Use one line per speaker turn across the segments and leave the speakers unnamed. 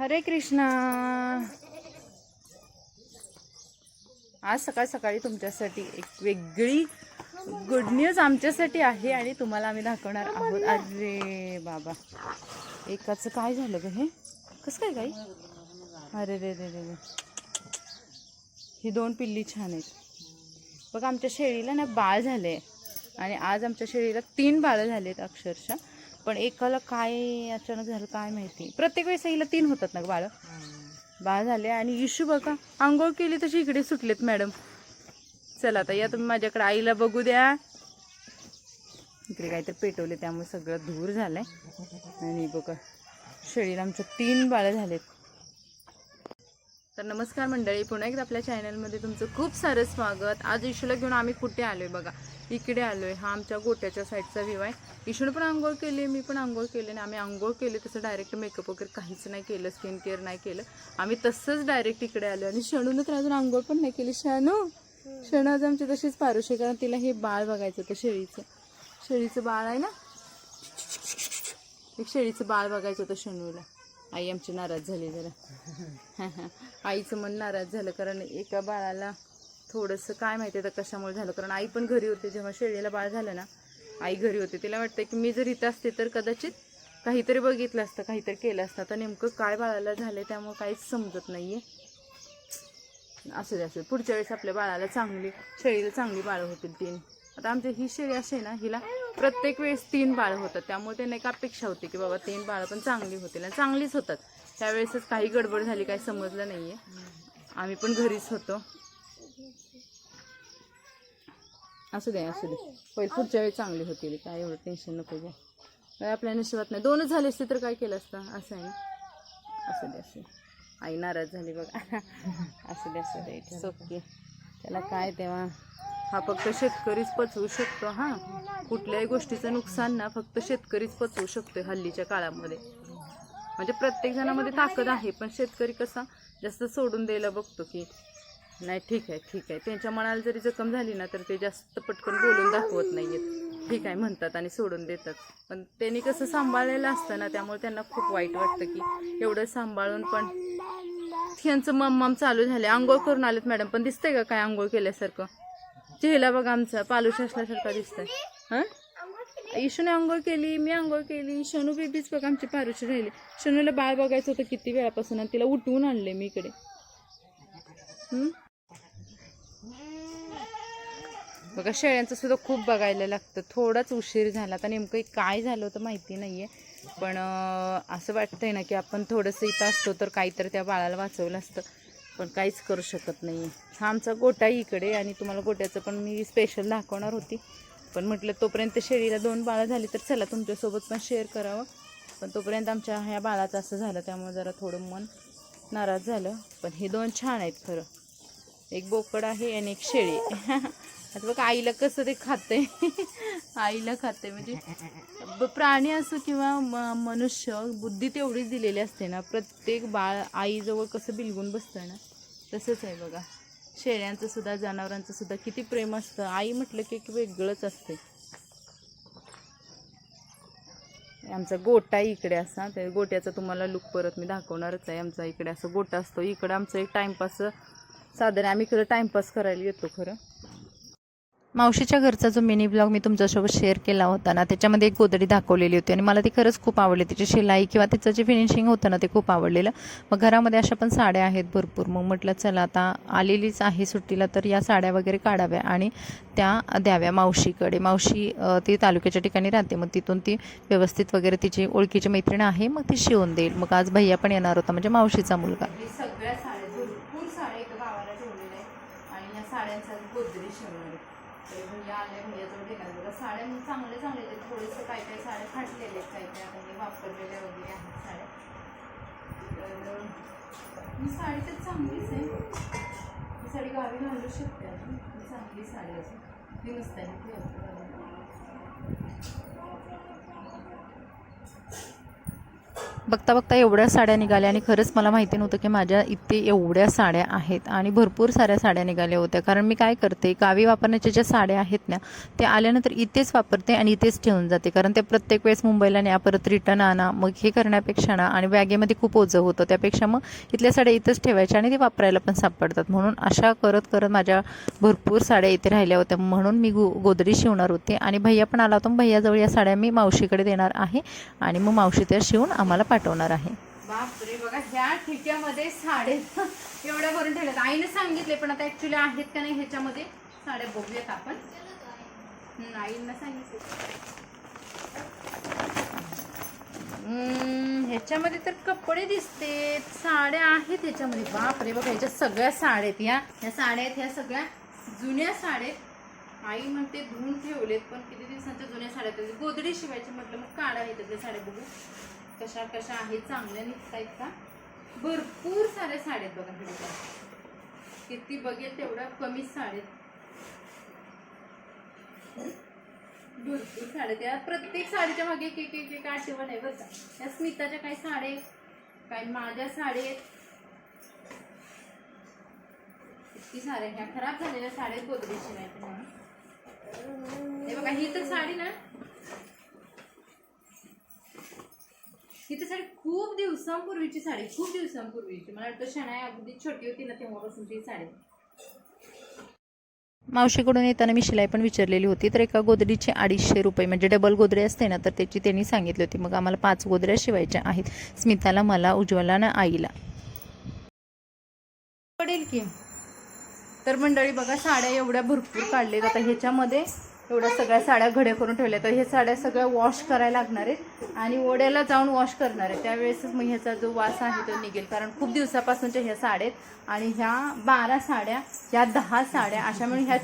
हरे कृष्णा. आज सकाळ सकाळी तुमच्यासाठी एक वेगळी गुड न्यूज आमच्यासाठी आहे आणि तुम्हाला आम्ही दाखवणार आहोत. अरे बाबा, एकाचं काय झालं ग? हे कसं काय गाई? अरे रे रे रे रे, ही दोन पिल्ली छान आहेत बघा. आमच्या शेळीला ना बाळ झाले आणि आज आमच्या शेळीला 3 बाळं झालेत अक्षरशः. पण एकाला काय अचानक झालं काय माहिती. प्रत्येक वेळेस हिला 3 होतात ना बाळ झाले. आणि इशू बघा, आंघोळ केली तशी इकडे सुटलेत मॅडम. चला आता या तुम्ही माझ्याकडे, आईला बघू द्या. इकडे काहीतरी पेटवले त्यामुळे सगळं धूर झालंय. आणि बघा शेळीला आमच्या 3 बाळं झालेत. तर नमस्कार मंडळी, पुन्हा एकदा आपल्या चॅनलमध्ये तुमचं खूप सारं स्वागत. आज इशूला घेऊन आम्ही कुठे आलोय बघा, इकडे आलोय. हा आमच्या गोट्याच्या साईडचा व्ह्यू आहे. इशूने पण आंघोळ केली, मी पण आंघोळ केली आणि आम्ही आंघोळ केली तसं डायरेक्ट मेकअप वगैरे काहीच नाही केलं, स्किन केअर नाही केलं. आम्ही तसंच डायरेक्ट इकडे आलो. आणि शणूनं तर अजून आंघोळ पण नाही केली. शणू आज आमची तशीच पारुशी, कारण तिला हे बाळ बघायचं होतं शेळीचं बाळ आहे ना, एक शेळीचं बाळ बघायचं होतं शणूला. आई आमची नाराज झाली जरा. आईचं मन नाराज झालं, कारण एका बाळाला थोडंसं काय माहिती आहे तर कशामुळे झालं. कारण आई पण घरी होते जेव्हा शेळीला बाळ झालं ना, आई घरी होते. तिला वाटतं की मी जर इथं असते तर कदाचित काहीतरी बघितलं असतं, काहीतरी केलं असतं. तर नेमकं काय बाळाला झालं त्यामुळे काहीच समजत नाही आहे. असू दे पुढच्या वेळेस आपल्या बाळाला शेळीला चांगली बाळं होतील 3. आता आमची ही शेळी असे ना, हिला प्रत्येक वेळेस 3 बाळं होतात. त्यामुळे त्यांना एक अपेक्षा होती की बाबा 3 बाळं पण चांगली होतील, आणि चांगलीच होतात. त्यावेळेसच काही गडबड झाली, काही समजलं नाहीये. आम्ही पण घरीच होतो. असू दे पहिले पुढच्या वेळी चांगली होतील, काय एवढं टेन्शन नको घ्या. काय आपल्या नशिबात नाही. 2च झाले असते तर काय केलं असतं, असं आहे ना. असू दे आई नाराज झाली बघा. असू दे इट्स ओके. त्याला काय, तेव्हा हा फक्त शेतकरीच पचवू शकतो. हा, कुठल्याही गोष्टीचं नुकसान ना फक्त शेतकरीच पचवू शकतो हल्लीच्या काळामध्ये. म्हणजे प्रत्येक जणामध्ये ताकद आहे, पण शेतकरी कसा जास्त सोडून द्यायला बघतो की नाही ठीक आहे. त्यांच्या मनाला जरी जखम झाली ना तर ते जास्त पटकन बोलून दाखवत नाहीयेत. ठीक आहे म्हणतात आणि सोडून देतात. पण त्यांनी कसं सांभाळलेलं असतं ना, त्यामुळे त्यांना खूप वाईट वाटतं की एवढं सांभाळून पण. यांचं मम्माम चालू झाले. आंघोळ करून आलेत मॅडम, पण दिसतंय का काय आंघोळ केल्यासारखं? चेहरा बघा आमचा पालूश असल्यासारखा दिसतंय. हां, इशूने आंघोळ केली, मी आंघोळ केली. शनू बेबीच बघा आमची पारुशी राहिली. शनूला बाळ बघायचं होतं किती वेळापासून, आणि तिला उठवून आणले मी इकडे. बघा शेळ्यांचं सुद्धा खूप बघायला लागतं. थोडाच उशीर झाला. आता नेमकं काय झालं होतं माहिती नाहीये, पण असं वाटतंय ना की आपण थोडंसं इथं असतो तर काहीतरी त्या बाळाला वाचवलं असतं, पण काहीच करू शकत नाही. हा आमचा गोटा इकडे, आणि तुम्हाला गोट्याचं पण मी स्पेशल दाखवणार होती, पण म्हटलं तोपर्यंत शेळीला 2 बाळं झाली तर चला तुमच्यासोबत पण शेअर करावं. पण तोपर्यंत आमच्या ह्या बाळाचं असं झालं, त्यामुळे जरा थोडं मन नाराज झालं. पण हे 2 छान आहेत खरं. एक बोकड आहे आणि एक शेळी. आता बघा आईला कसं ते खाते. आईला खाते म्हणजे प्राणी असो किंवा मनुष्य, बुद्धी तेवढीच दिलेली असते ना. प्रत्येक बाळ आईजवळ कसं बिलगून बसतं ना, तसंच आहे बघा. शेळ्यांचं सुद्धा, जनावरांचं सुद्धा किती प्रेम असतं. आई म्हटलं की एक वेगळंच असते. आमचा गोटा इकडे असा, त्या गोट्याचा तुम्हाला लुक परत मी दाखवणारच आहे. आमचा इकडे असं गोटा असतो. इकडं आमचं एक टाइमपास साधन, आम्ही इकडं टाइमपास करायला येतो खरं. मावशीच्या घरचा जो मिनी ब्लॉग मी तुमच्यासोबत शेअर केला होता ना, त्याच्यामध्ये एक गोदडी दाखवलेली होती आणि मला ती खरंच खूप आवडली. तिची शिलाई किंवा तिचं जे फिनिशिंग होतं ना ते खूप आवडलेलं. मग घरामध्ये अशा पण साड्या आहेत भरपूर. मग म्हटलं चला आता आलेलीच आहे सुट्टीला, तर या साड्या वगैरे काढाव्या आणि त्या द्याव्या मावशीकडे. मावशी ती तालुक्याच्या ठिकाणी राहते, मग तिथून ती व्यवस्थित वगैरे तिची ओळखीची मैत्रीण आहे, मग ती शिवून देईल. मग आज भैया पण येणार होता, म्हणजे मावशीचा मुलगा. सगळ्या साड्या, भरपूर साड्या इथं गावाला ठेवलेल्या आहेत आणि या साड्यांचा गोदडी शिवणार. भैया आले, भैयाजवळ घेणार बघा. साड्या चांगले आहेत. थोडेसे काय साड्या फाटलेले आहेत, काय आता हे वापरलेल्या वगैरे आहेत साड्या. तर ही साडी तर चांगलीच आहे. ही साडी गावी घालू शकते अजून. ही चांगली साडी अजून, ही मस्त आहे.
बघता बघता एवढ्या साड्या निघाल्या आणि खरंच मला माहिती नव्हतं की माझ्या इथे एवढ्या साड्या आहेत आणि भरपूर साऱ्या साड्या निघाल्या होत्या. कारण मी काय करते, गावी वापरण्याच्या ज्या साड्या आहेत ना त्या आल्यानंतर इथेच वापरते आणि इथेच ठेवून जाते. कारण त्या प्रत्येक वेळेस मुंबईला न्या, परत रिटर्न आणा, मग हे करण्यापेक्षा ना, आणि बॅगेमध्ये खूप ओझं होतं, त्यापेक्षा मग इथल्या साड्या इथंच ठेवायच्या आणि ते वापरायला पण सापडतात. म्हणून अशा करत करत माझ्या भरपूर साड्या इथे राहिल्या होत्या. म्हणून मी गोदडी शिवणार होते आणि भैया पण आला होता. भैयाजवळ या साड्या मी मावशीकडे देणार आहे आणि मग मावशी त्या शिवून आम्हाला पाठवणार आहे.
बापरे, बघा ह्या ठिक्यामध्ये साडे एवढ्या भरून ठेवल्यात. आईने सांगितले पण आता ऍक्च्युली आहेत का नाही ह्याच्यामध्ये साड्या बघूयात आपण. आईने सांगितले ह्याच्यामध्ये तर कपडे दिसते, साड्या आहेत ह्याच्यामध्ये. बापरे, बघा ह्याच्या सगळ्या साड्या आहेत. ह्या साड्या आहेत, ह्या सगळ्या जुन्या साड्या. आई म्हणते धुवून ठेवलेत, पण किती दिवसांच्या जुन्या साड्या आहेत. गोदडी शिवायची म्हटलं मग काढा ह्याच्यातल्या साड्या बघू कशा कशा आहेत, चांगल्या निघतायत का. भरपूर साऱ्या साड्या आहेत बघा ह्याच्या, किती बघेल तेवढ्या कमीच साड्या, भरपूर साड्या. त्या प्रत्येक साडीच्या मागे एक एक एक आठवण आहे बरं का. त्या स्मिताच्या काही साड्या, काही माझ्या साड्या, किती साड्या. ह्या खराब झालेल्या साड्या गोदडी शिवायच्या म्हणून. हे बघा ही तर साडी ना, ही तर साडी खूप दिवसांपूर्वीची साडी, खूप दिवसांपूर्वीची. मला वाटतं शनाया अगदी छोटी होती ना तेव्हापासूनची साडी.
मावशीकडून येताना मी शिलाई पण विचारलेली होती, तर एका गोदडीचे 250 रुपये, म्हणजे डबल गोदडी असते ना, तर त्याची त्यांनी सांगितली होती. मग आम्हाला 5 गोदड्या शिवायच्या आहेत, स्मिताला, मला, उज्ज्वला आणि आईला.
पडेल की. तर मंडळी बघा साड्या एवढ्या भरपूर काढलेत. आता ह्याच्यामध्ये एवढ्या सगळ्या साड्या घड्या करून ठेवल्या. तर हे साड्या सगळ्या वॉश करायला लागणार आहेत आणि ओढ्याला जाऊन वॉश करणार आहे. त्यावेळेसच मग ह्याचा जो वास आहे तो निघेल. कारण खूप दिवसापासूनच्या ह्या साड्या आहेत आणि ह्या 12 साड्या, ह्या 10 साड्या अशा मिळून ह्या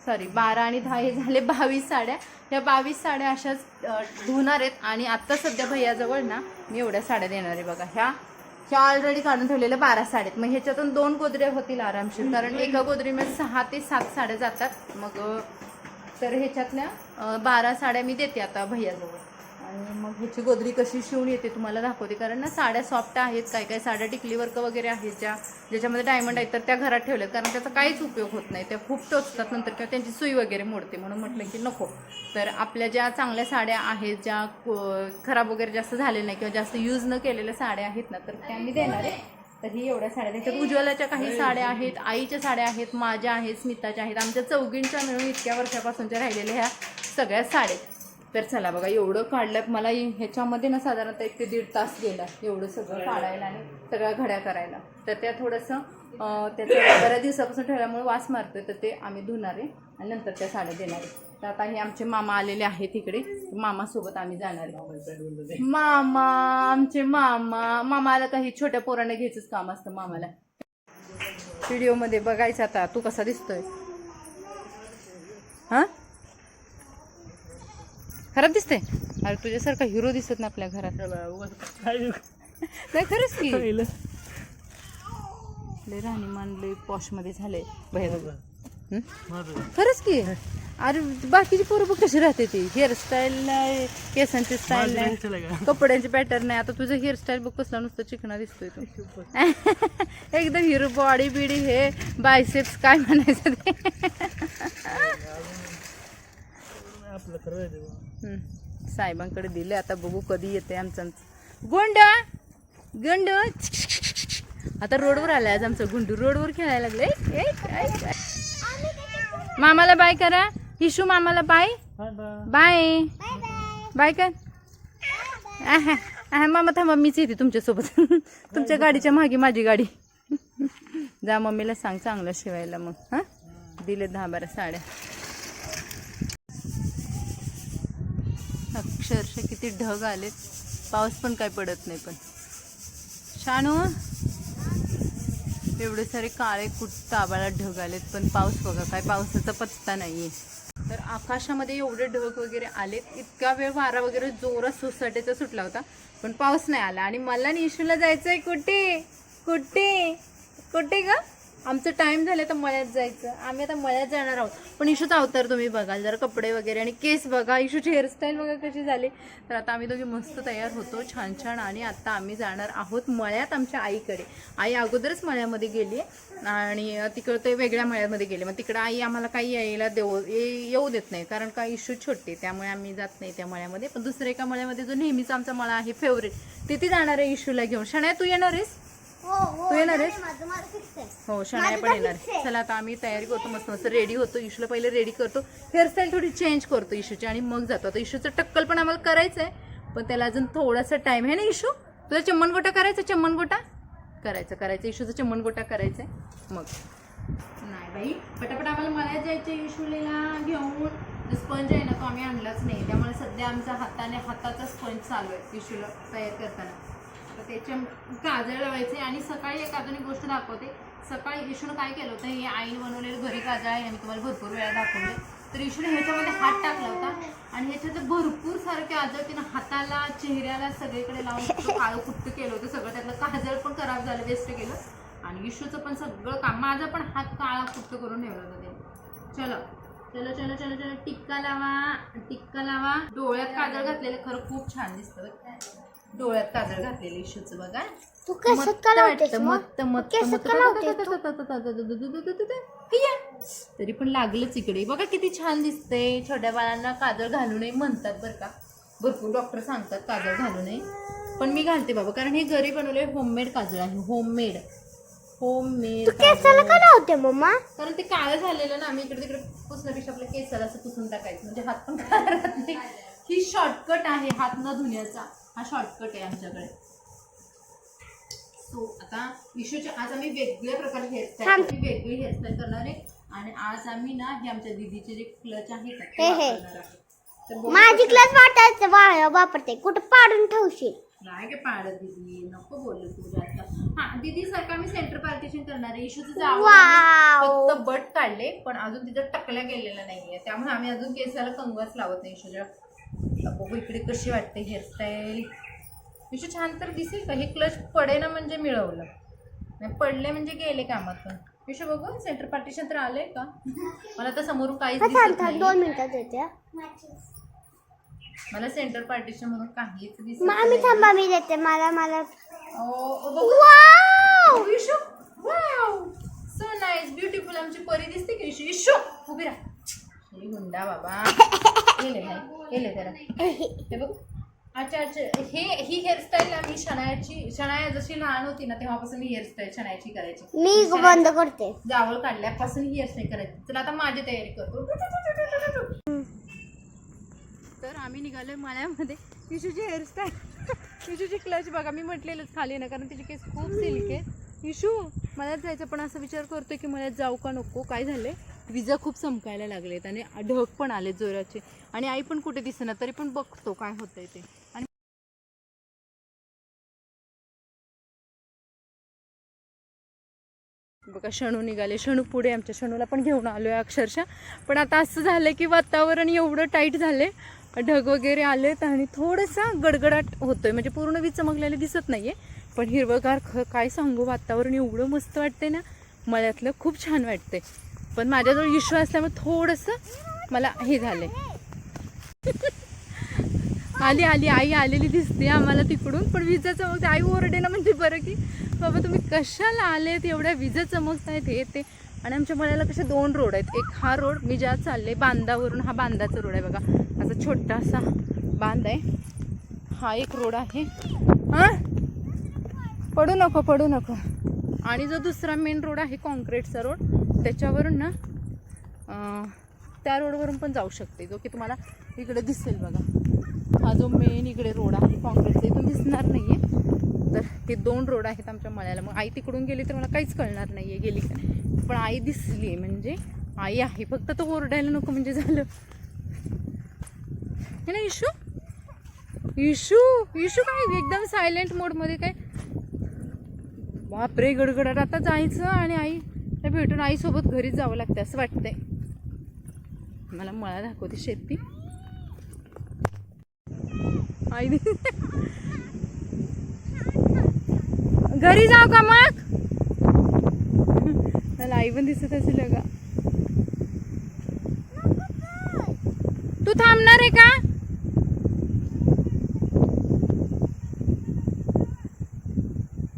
12 आणि 10 हे झाले 22 साड्या. ह्या 22 साड्या अशाच धुणार आहेत आणि आत्ता सध्या भैयाजवळ ना मी एवढ्या साड्या देणार आहे बघा. ह्या ऑलरेडी काढून ठेवलेल्या 12 साड्या. मग ह्याच्यातून 2 गोदऱ्या होतील आरामशीर, कारण एका गोदरीमध्ये 6 ते 7 साड्या जातात. मग तर ह्याच्यातल्या 12 साड्या मी देते आता भैयाजवळ आणि मग ह्याची गोदरी कशी शिवून येते तुम्हाला दाखवते. कारण ना साड्या सॉफ्ट आहेत, काही काही साड्या टिकली वर्क वगैरे आहेत ज्याच्यामध्ये डायमंड आहेत, तर त्या घरात ठेवल्यात. कारण त्याचा काहीच उपयोग होत नाही, त्या खूप टोचतात नंतर किंवा त्यांची सुई वगैरे मोडते. म्हणून म्हटलं की नको. तर आपल्या ज्या चांगल्या साड्या आहेत, ज्या खराब वगैरे जास्त झालेल्या नाही किंवा जास्त यूज न केलेल्या साड्या आहेत ना, तर त्या मी देणार आहे. तर ही एवढ्या साड्या. त्याच्यात उज्ज्वलाच्या काही साड्या आहेत, आईच्या साड्या आहेत, माझ्या आहेत, स्मिताच्या आहेत, आमच्या चौघींच्या मिळून इतक्या वर्षापासूनच्या राहिलेल्या ह्या सगळ्या साड्या. तर चला बघा एवढं काढलं मला ह्याच्यामध्ये ना साधारणतः 1 ते 1.5 तास गेला एवढं सगळं काढायला आणि सगळ्या घड्या करायला. तर त्या थोडंसं त्याचं बऱ्याच दिवसापासून ठेवल्यामुळे वास मारतोय, तर ते आम्ही धुणार आहे आणि नंतर त्या साड्या देणार आहे. तर आता हे आमचे मामा आलेले आहेत इकडे, मामासोबत आम्ही जाणार आहे. मामा, आमचे मामाला काही छोट्या पोरांना घ्यायचंच काम असतं मामाला. व्हिडिओमध्ये बघायचं आता तू कसा दिसतोय. हां खराब दिसते. अरे तुझ्यासारखा हिरो दिसत ना आपल्या घरात. नाही खरंच की लय राहणीमान लय पॉशमध्ये झाले बाहेर. खरंच की. अरे बाकीची पोरं बघ कशी राहते ती. हेअरस्टाईल नाही, केसांची स्टाईल नाही, कपड्यांची पॅटर्न नाही. आता तुझं हेअरस्टाईल बघ कसला नुसतं चिकना दिसतोय तू. एकदम हिरो बॉडी बिडी हे बायसेप्स काय म्हणायचं ते. साहेबांकडे दिले, आता बघू कधी येते आमचं गुंड. आता रोडवर आलाय आज आमचं गुंडू, रोडवर खेळायला लागले. मामाला बाय करा. हिशू मामाला बाय बाय बाय कर. मामा थांबा, मीच येते तुमच्यासोबत. तुमच्या गाडीच्या मागे माझी गाडी. जा मम्मीला सांग चांगलं शिवायला. मग हां दिले 10-12 साड्या. अक्षरशः किती ढग आलेत, पाऊस पण काय पडत नाही. पण छान हो, एवढे सारे काळे ताबाला ढग आलेत, पण पाऊस बघा काय पावसाचा पत्ता नाहीये. तर आकाशामध्ये एवढे ढग वगैरे आलेत. इतका वेळ वारा वगैरे जोरात सोसाट्याचा सुटला होता, पण पाऊस नाही आला. आणि मला निशूला जायचंय कुठे कुठे कुठे ग
आमचं टाइम झालं तर मळ्यात जायचं. आम्ही आता मळ्यात जाणार आहोत. पण इशूचा अवतार तुम्ही बघाल जरा, कपडे वगैरे आणि केस बघा, इशूची हेअरस्टाईल बघा कशी झाली. तर आता आम्ही दोघी मस्त तयार होतो छान छान, आणि आता आम्ही जाणार आहोत मळ्यात आमच्या आईकडे. आई अगोदरच मळ्यामध्ये गेली आणि तिकडं ते वेगळ्या मळ्यामध्ये गेले. मग तिकडं आई आम्हाला काही यायला येऊ देत नाही, कारण का इशू छोटे, त्यामुळे आम्ही जात नाही त्या मळ्यामध्ये. पण दुसऱ्या एका मळ्यामध्ये जो नेहमीचा आमचा मळा आहे फेवरेट, तिथे जाणार आहे इशूला घेऊन. शनाया तू येणार आहेस? तू येणार आहेस? हो, शनाया पण येणार. चला आता आम्ही तयारी करतो, मस्त मस्त रेडी होतो. इशूला पहिले रेडी करतो, हेअरस्टाईल थोडी चेंज करतो इशूची, आणि मग जातो. आता इशूचं टक्कल पण आम्हाला करायचं आहे, पण त्याला अजून थोडासा टाइम आहे ना. इशू तुला चम्मनगोटा करायचा? चम्मनगोटा करायचं इशूचा चम्मनगोटा करायचा आहे. मग नाही बाई, पटापट आम्हाला मळ्यात जायचं इशूला घेऊन. स्पंज आहे ना, तो आम्ही आणलाच नाही, त्यामुळे सध्या आमचा हाताचा स्पंज चालू आहे इशूला तयार करताना. तर त्याच्या काजळ लावायचे. आणि सकाळी एक अजून एक गोष्ट दाखवते. सकाळी इशूनं काय केलं होतं, हे आईने बनवलेलं घरी काजळ आहे, आम्ही तुम्हाला भरपूर वेळा दाखवले. तर इशूने ह्याच्यामध्ये हात टाकला होता आणि ह्याच्यात भरपूर सारं काजळ तिनं हाताला, चेहऱ्याला सगळीकडे लावून काळं कुट्ट केलं होतं सगळं. त्यातलं काजळ पण खराब झालं, वेस्ट केलं. आणि इशूचं पण सगळं काम, माझा पण हात काळा कुट्ट करून ठेवला होता ते. चलो चलो चलो चलो चलो, टिक्का लावा. डोळ्यात काजळ घातलेलं खरं खूप छान दिसतं. डोळ्यात काजळ घातलेलं इशूचं बघा.
तू केसात का लावतेस मग?
तरी पण लागलंच इकडे. बघा किती छान दिसते. छोट्या बाळांना काजळ घालू नये म्हणतात बरं का, भरपूर डॉक्टर सांगतात काजळ घालू नये, पण मी घालते बाबा, कारण हे घरी बनवले होममेड काजळ आहे. होममेड
केसाला का लावते मम्मा?
कारण ते काळं झालेलं ना, आम्ही इकडे तिकडे पुसण्यापेक्षा आपल्या केसाला असं पुसून टाकायचं, म्हणजे हात पण काळा राहत नाही. ही शॉर्टकट आहे हात न धुण्याचा, हा शॉर्टकट आहे आमच्याकडे. सो आता इशूच्या आज आम्ही वेगवेगळ्या प्रकारे वेगळी हेअरस्टाईल करणार आहे. आणि आज आम्ही ना हे आमच्या दीदीचे जे क्लच आहे
माझी क्लच वापरते, कुठं पाडून ठेवशील?
नाही काय पाडत दीदी, नको बोलू तू जास्त. हा, दीदी सारखं आम्ही सेंटर पार्टिशन करणार आहे. इशूचं फक्त बट काढले, पण अजून तिथं टकल्या गेलेला नाहीये, त्यामुळे आम्ही अजून केसाला कंगवाच लावत नाही इशूच्या. बघू इकडे कशी वाटते हेअरस्टाईल. इशू छान तर दिसेल का? हे क्लच पडे ना म्हणजे मिळवलं, नाही पडले म्हणजे गेले कामातून. इशू बघू सेंटर पार्टिशन तर आलंय का? मला तर समोरून काहीच दिसत नाही.
2 मिनिटात येते.
मला सेंटर पार्टिशन म्हणून काहीच दिसत
मामी थांबा, मी देते. मला
issue wow, so nice, beautiful. आमची परी दिसते की इशू? इशू उभी राहा, गुंडा बाबा. केले जरा हे बघ. अच्छा, ही हेअरस्टाईल आम्ही शनाया जशी लहान होती ना तेव्हापासून मी हेअरस्टाईल शनायाची करायची.
मी बंद करते.
जावळ काढल्यापासून ही हेअरस्टाईल करायची. चला आता माझी तयारी करतो. तर आम्ही निघालो मळ्यामध्ये. इशूची हेअरस्टाईल, इशूची क्लच बघा, मी म्हटलेलंच खाली ना, कारण तिची केस खूप सिल्क आहे. इशू मळ्यात जायचं, पण असं विचार करतोय की मळ्यात जाऊ का नको. काय झालंय, विजा खूप चमकायला लागलेत आणि ढग पण आले जोराचे, आणि आई पण कुठे दिसेना, तरी पण बघतो काय होतंय ते. आणि बघा शणू निघाले, शणू पुढे, आमच्या शणूला पण घेऊन आलोय अक्षरशः. पण आता असं झालंय की वातावरण एवढं टाईट झालंय, ढग वगैरे आलेत आणि थोडासा गडगडाट होतोय, म्हणजे पूर्ण वीज चमकलेले दिसत नाहीये, पण हिरवगार. काय सांगू, वातावरण एवढं मस्त वाटतंय ना मळ्यातलं, खूप छान वाटतंय. पण माझ्याजवळ इशू असल्यामुळे थोडंसं मला हे झालंय. आई आलेली दिसते आम्हाला तिकडून, पण विजा चमकते. आई ओरडे ना, म्हणजे बरं की बाबा तुम्ही कशाला आलेत, एवढ्या विजा चमकतायत हे ते. आणि आमच्या मळ्याला कसे 2 रोड आहेत. एक हा रोड मी ज्या चालले बांधावरून, हा बांधाचा रोड आहे बघा, असा छोटासा बांध आहे. हा एक रोड आहे. हां, पडू नको. आणि जो दुसरा मेन रोड आहे कॉन्क्रीटचा रोड, त्याच्यावरून ना त्या रोडवरून पण जाऊ शकते, जो की तुम्हाला इकडे दिसेल बघा. हा जो मेन इकडे रोड आहे कॉन्क्रीटचा, इथून दिसणार नाहीये. तर हे 2 रोड आहेत आमच्या मळ्याला. मग आई तिकडून गेली तर मला काहीच कळणार नाहीये गेली का, पण आई दिसली म्हणजे आई आहे. फक्त तो ओरडायला नको म्हणजे झालं हे ना. इशू काय एकदम सायलेंट मोडमध्ये, काय बापरे गडगडाट. आता जायचं आणि आई भेटून आईसोबत घरीच जावं लागतं असं वाटतंय मला. मळा दाखवते शेती. आई घरी जाऊ का मग?
त्याला आई पण दिसत असेल का? तू थांबणार आहे का?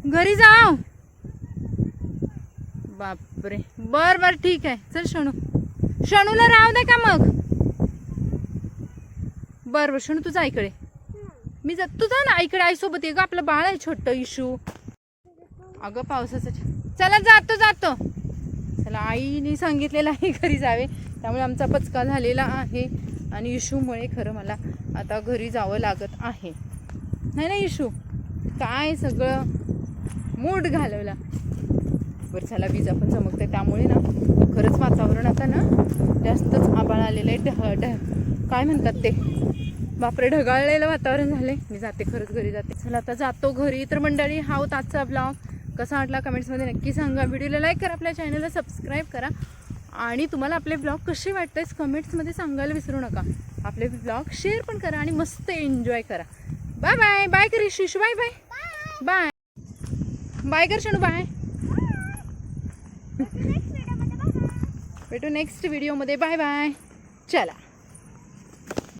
घरी जाऊ. बापरे. बर बर ठीक आहे. चल शणू, शणूला राहू दे का मग? बर बर शणू तुझा आईकडे मी जात. तुझा ना आईकडे, आईसोबत ये ग. आपलं बाळ आहे छोटं इशू. अगं पावसाचं. चला जातो जातो. चला आईने सांगितलेलं आहे घरी जावे, त्यामुळे आमचा पचका झालेला आहे आणि इशूमुळे खरं मला आता घरी जावं लागत आहे. नाही ना इशू? काय सगळं मूड घालवला. बरं चला विजा पण चमकते, त्यामुळे ना खरंच वातावरण आता ना जास्तच आबाळ आलेलं आहे. काय म्हणतात ते, बापरे, ढगाळलेलं वातावरण झालंय. मी जाते, खरंच घरी जाते. चला आता जातो घरी. तर मंडळी हा होता आजचा ब्लॉग. कसा वाटला कमेंट्समध्ये नक्की सांगा. व्हिडिओला लाईक करा, आपल्या चॅनलला सबस्क्राईब करा आणि तुम्हाला आपले ब्लॉग कसे वाटतात कमेंट्समध्ये सांगायला विसरू नका. आपले ब्लॉग शेअर पण करा आणि मस्त एन्जॉय करा. Bye bye. बाय कर शिशू. Bye bye. बाय बाय कर शणू. बाय. भेटू नेक्स्ट व्हिडिओमध्ये. Bye bye. चला.